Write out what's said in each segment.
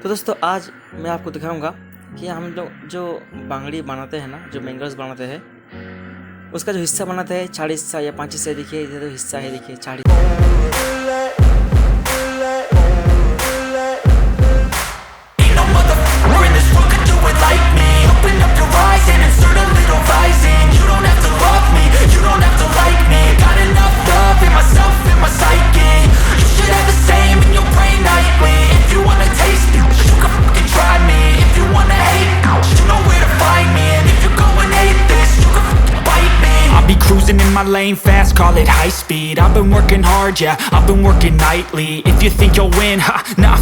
तो दोस्तों आज मैं आपको दिखाऊंगा कि हम लोग जो बांगड़ी बनाते हैं ना, जो बैंगल्स बनाते हैं, उसका जो हिस्सा बनाते हैं, 4 हिस्सा या 5 हिस्सा। देखिए इधर तो हिस्सा है, देखिए 4। Cruising in my lane fast, call it high speed. I've been working hard, yeah, I've been working nightly. If you think you'll win, ha, not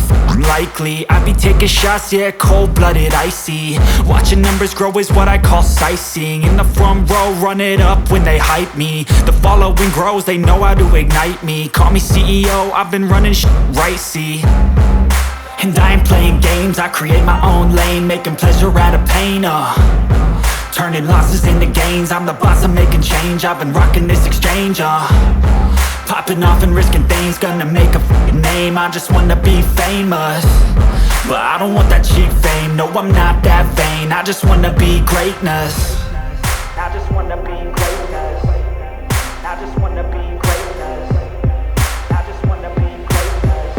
likely. I be taking shots, yeah, cold-blooded, icy. Watching numbers grow is what I call sightseeing. In the front row, run it up when they hype me. The following grows, they know how to ignite me. Call me CEO, I've been running right, see. And I ain't playing games, I create my own lane, making pleasure out of pain, turning losses into gains. I'm the boss, I'm making change. I've been rocking this exchange, popping off and risking things. Gonna make a f***ing name. I just wanna be famous, but I don't want that cheap fame. No, I'm not that vain. I just wanna be greatness. I just wanna be greatness. I just wanna be greatness. I just wanna be greatness.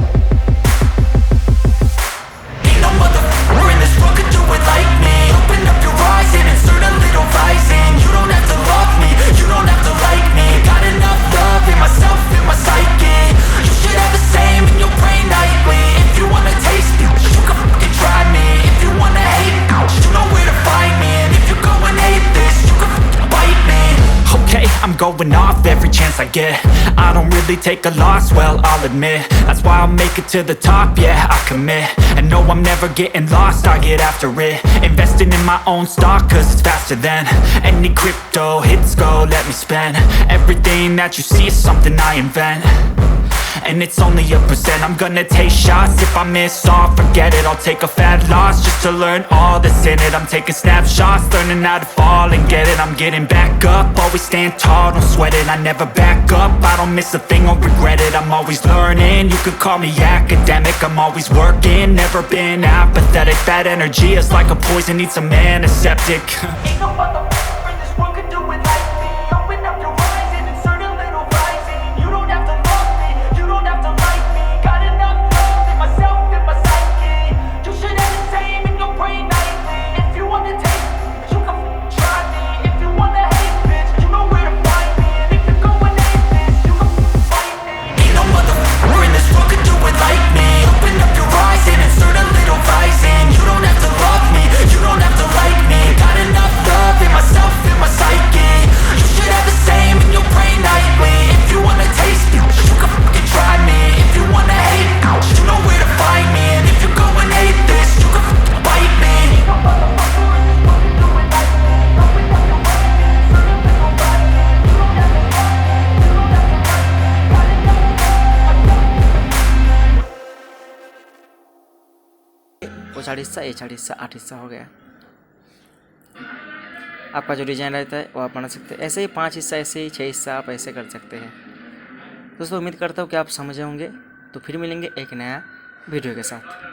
Ain't no motherfucker in this world could do it like me. Open up your eyes and insert a little rising. You don't have to love me, you don't have to like me. Got enough love in myself, in my psyche. You should have the same in your brain nightly. If you wanna taste me, you can fucking try me. If you wanna hate, you know where to find me. And if you go and hate this, you can fucking bite me. Okay, I'm going off every chance I get. I don't really take a loss, well, I'll admit. That's why I'll make it to the top, yeah, I commit. And no, I'm never getting lost, I get after it. Investing in my own stock, cause it's faster than any crypto hits go, let me spend. Everything that you see is something I invent, and it's only a percent. I'm gonna take shots, if I miss all, forget it. I'll take a fat loss just to learn all that's in it. I'm taking snapshots, learning how to fall and get it. I'm getting back up, always stand tall, don't sweat it. I never back up, I don't miss a thing or regret it. I'm always learning, you could call me academic. I'm always working, never been apathetic. That energy is like a poison, needs some antiseptic. Ain't no motherfucker in this world could do it like me. Open up your eyes and insert a little rising. You don't have to love me, you don't have to like me. Got enough love in myself, in my psyche. You should have the same in your brain nightly. If you wanna taste me, you can try me. If you wanna hate, bitch, you know where to find me. And if you go and hate this, you can fight me. Ain't no motherfucker in this world could do it like me. Open up your eyes and insert a little rising. You don't have to love me, you don't have to like me. Got enough love in myself, in my psyche. You should have the same in your brain nightly. If you wanna taste me, you can fucking try me. If you wanna hate, you know where to find me. And if you go and hate this, you can fucking bite me. Ain't no motherfucker in this world can do it like me. Open up your eyes and insert a little rising. You don't have to love me, you don't have to like me. Got enough वो 4 हिस्सा, ये 4 हिस्सा, 8 हिस्सा हो गया। आपका जो design रहता है वो आप बना सकते हैं। ऐसे ही 5 हिस्सा, ऐसे ही 6 हिस्सा आप ऐसे कर सकते हैं। दोस्तों उम्मीद करता हूँ कि आप समझे होंगे। तो फिर मिलेंगे एक नया वीडियो के साथ।